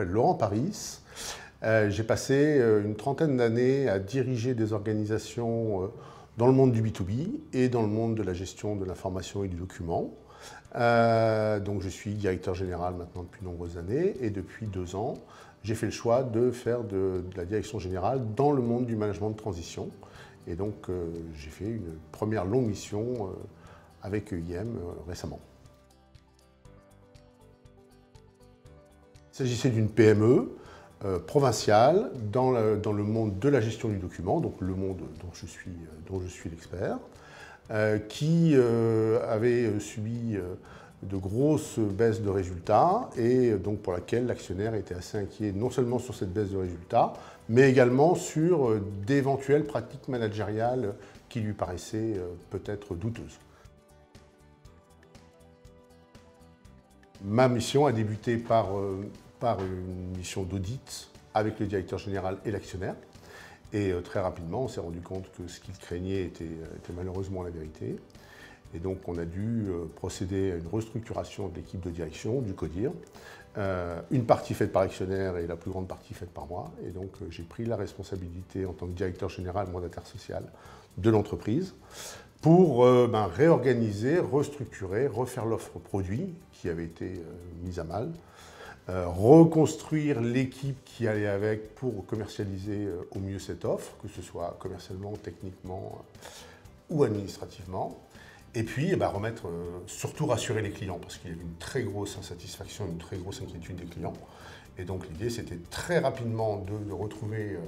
m'appelle Laurent Paris. J'ai passé une trentaine d'années à diriger des organisations dans le monde du B2B et dans le monde de la gestion de l'information et du document. Donc je suis directeur général maintenant depuis de nombreuses années et depuis 2 ans, j'ai fait le choix de faire de la direction générale dans le monde du management de transition. Et donc j'ai fait une première longue mission avec EIM récemment. Il s'agissait d'une PME provinciale dans le monde de la gestion du document, donc le monde dont je suis l'expert, qui avait subi de grosses baisses de résultats et donc pour laquelle l'actionnaire était assez inquiet non seulement sur cette baisse de résultats, mais également sur d'éventuelles pratiques managériales qui lui paraissaient peut-être douteuses. Ma mission a débuté par une mission d'audit avec le directeur général et l'actionnaire. Et très rapidement, on s'est rendu compte que ce qu'il craignait était malheureusement la vérité. Et donc, on a dû procéder à une restructuration de l'équipe de direction, du CODIR. Une partie faite par l'actionnaire et la plus grande partie faite par moi. Et donc, j'ai pris la responsabilité en tant que directeur général mandataire social de l'entreprise pour réorganiser, restructurer, refaire l'offre produit qui avait été mise à mal, reconstruire l'équipe qui allait avec pour commercialiser au mieux cette offre, que ce soit commercialement, techniquement ou administrativement. Et puis surtout rassurer les clients, parce qu'il y avait une très grosse insatisfaction, une très grosse inquiétude des clients. Et donc l'idée, c'était très rapidement de retrouver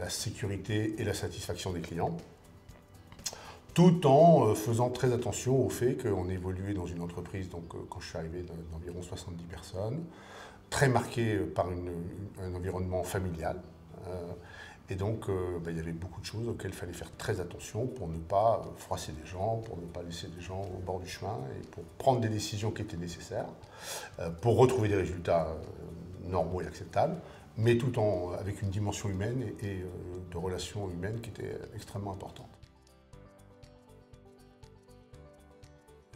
la sécurité et la satisfaction des clients, tout en faisant très attention au fait qu'on évoluait dans une entreprise, donc quand je suis arrivé, d'environ 70 personnes, très marquée par un environnement familial. Et donc, il y avait beaucoup de choses auxquelles il fallait faire très attention pour ne pas froisser des gens, pour ne pas laisser des gens au bord du chemin et pour prendre des décisions qui étaient nécessaires, pour retrouver des résultats normaux et acceptables, mais tout avec une dimension humaine et de relations humaines qui était extrêmement importante.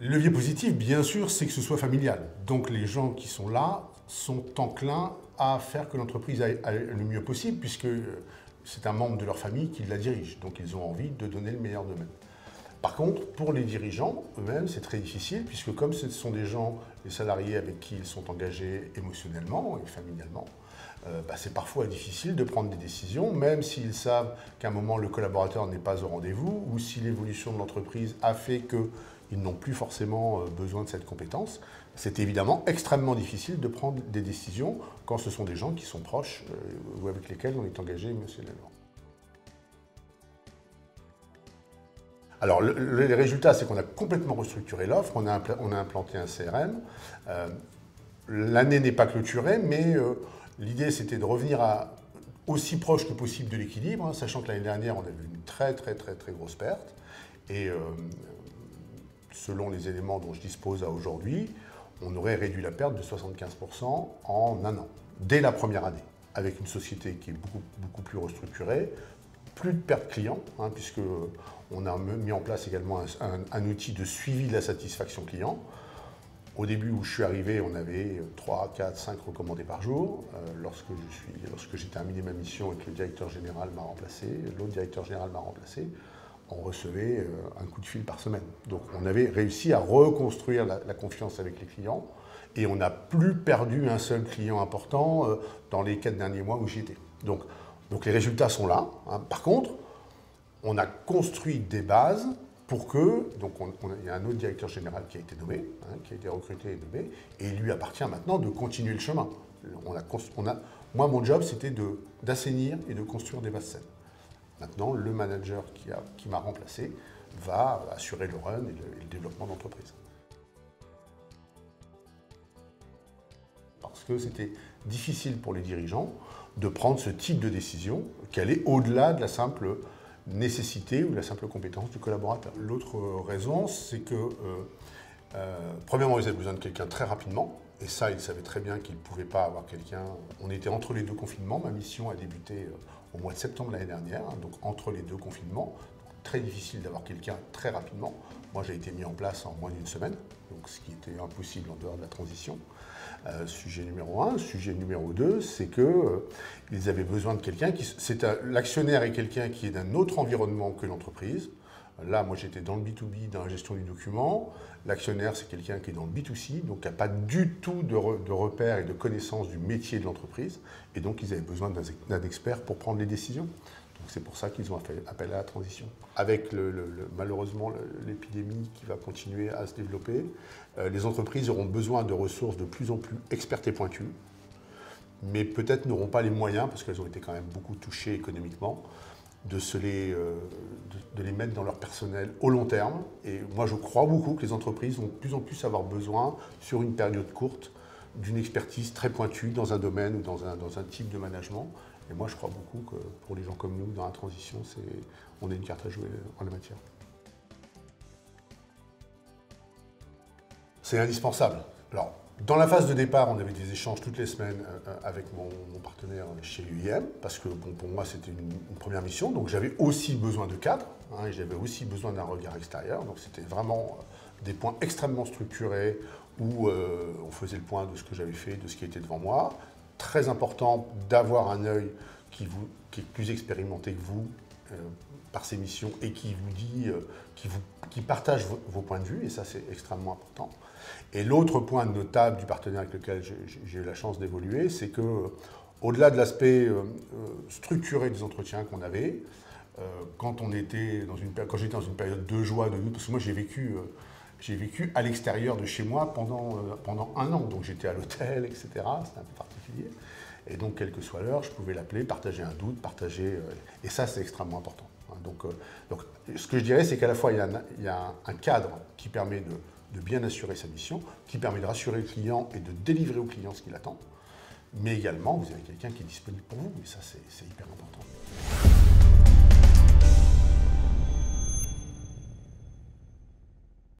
Le levier positif, bien sûr, c'est que ce soit familial. Donc les gens qui sont là sont enclins à faire que l'entreprise aille le mieux possible, puisque c'est un membre de leur famille qui la dirige. Donc ils ont envie de donner le meilleur d'eux-mêmes. Par contre, pour les dirigeants eux-mêmes, c'est très difficile, puisque comme ce sont des gens, les salariés avec qui ils sont engagés émotionnellement et familialement, c'est parfois difficile de prendre des décisions, même s'ils savent qu'à un moment le collaborateur n'est pas au rendez-vous, ou si l'évolution de l'entreprise a fait qu'ils n'ont plus forcément besoin de cette compétence. C'est évidemment extrêmement difficile de prendre des décisions quand ce sont des gens qui sont proches ou avec lesquels on est engagé émotionnellement. Alors, les résultats, c'est qu'on a complètement restructuré l'offre, on a implanté un CRM. L'année n'est pas clôturée, mais l'idée, c'était de revenir aussi proche que possible de l'équilibre, sachant que l'année dernière, on avait une très grosse perte. Et selon les éléments dont je dispose à aujourd'hui, on aurait réduit la perte de 75% en 1 an, dès la première année, avec une société qui est beaucoup plus restructurée, plus de perte client, puisqu'on a mis en place également un outil de suivi de la satisfaction client. Au début où je suis arrivé, on avait 3, 4, 5 recommandés par jour. Lorsque j'ai terminé ma mission et que le directeur général m'a remplacé, l'autre directeur général m'a remplacé, on recevait un coup de fil par semaine. Donc on avait réussi à reconstruire la confiance avec les clients et on n'a plus perdu un seul client important dans les 4 derniers mois où j'y étais. Donc les résultats sont là. Par contre, on a construit des bases pour que, il y a un autre directeur général qui a été nommé, qui a été recruté et nommé, et il lui appartient maintenant de continuer le chemin. Moi, mon job, c'était d'assainir et de construire des bases saines. Maintenant, le manager qui m'a remplacé va assurer le run et le développement d'entreprise. Parce que c'était difficile pour les dirigeants de prendre ce type de décision qui allait au-delà de la simple nécessité ou de la simple compétence du collaborateur. L'autre raison, c'est que, premièrement, ils avaient besoin de quelqu'un très rapidement, et ça, ils savaient très bien qu'ils ne pouvaient pas avoir quelqu'un. On était entre les 2 confinements, ma mission a débuté au mois de septembre l'année dernière, donc entre les 2 confinements. très difficile d'avoir quelqu'un très rapidement. Moi, j'ai été mis en place en moins d'une semaine, donc ce qui était impossible en dehors de la transition. Sujet numéro 1. Sujet numéro 2, c'est qu'ils avaient besoin de quelqu'un qui... L'actionnaire est quelqu'un qui est d'un autre environnement que l'entreprise. Là, moi, j'étais dans le B2B, dans la gestion du document. L'actionnaire, c'est quelqu'un qui est dans le B2C, donc qui n'a pas du tout de repères et de connaissances du métier de l'entreprise. Et donc, ils avaient besoin d'un expert pour prendre les décisions. Donc, c'est pour ça qu'ils ont fait appel à la transition. Avec malheureusement l'épidémie qui va continuer à se développer, les entreprises auront besoin de ressources de plus en plus expertes et pointues, mais peut-être n'auront pas les moyens, parce qu'elles ont été quand même beaucoup touchées économiquement, de les mettre dans leur personnel au long terme. Et moi, je crois beaucoup que les entreprises vont de plus en plus avoir besoin, sur une période courte, d'une expertise très pointue dans un domaine ou dans un type de management. Et moi, je crois beaucoup que pour les gens comme nous, dans la transition, on a une carte à jouer en la matière. C'est indispensable. Alors, dans la phase de départ, on avait des échanges toutes les semaines avec mon partenaire chez UIM, parce que bon, pour moi, c'était une première mission. Donc, j'avais aussi besoin de cadre, et j'avais aussi besoin d'un regard extérieur. Donc, c'était vraiment des points extrêmement structurés où on faisait le point de ce que j'avais fait, de ce qui était devant moi. Très important d'avoir un œil qui est plus expérimenté que vous par ses missions et qui vous dit, qui partage vos points de vue, et ça, c'est extrêmement important. Et l'autre point notable du partenaire avec lequel j'ai eu la chance d'évoluer, c'est que, au-delà de l'aspect structuré des entretiens qu'on avait, quand j'étais dans une période de joie, de doute, parce que moi j'ai vécu à l'extérieur de chez moi pendant un an, donc j'étais à l'hôtel, etc. C'était un peu particulier. Et donc, quelle que soit l'heure, je pouvais l'appeler, partager un doute, et ça, c'est extrêmement important. Donc, ce que je dirais, c'est qu'à la fois, il y a un cadre qui permet de bien assurer sa mission, qui permet de rassurer le client et de délivrer au client ce qu'il attend. Mais également, vous avez quelqu'un qui est disponible pour vous, et ça, c'est hyper important.